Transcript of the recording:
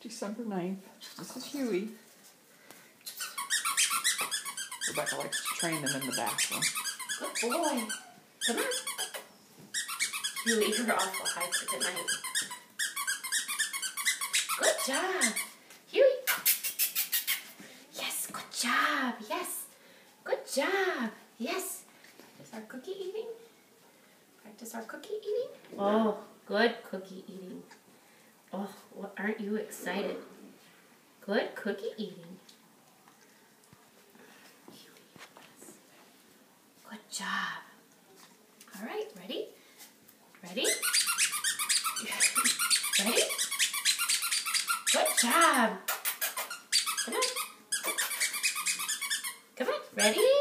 December 9th. This is Huey. Rebecca likes to train them in the bathroom. Good boy. Come on. Huey, you're awful high for tonight. Good job. Huey. Yes, good job. Yes. Good job. Yes. Practice our cookie eating. Practice our cookie eating. Oh, good cookie eating. Oh, what, aren't you excited? Good cookie eating. Good job. All right, ready? Ready? Ready? Good job. Come on. Come on, ready?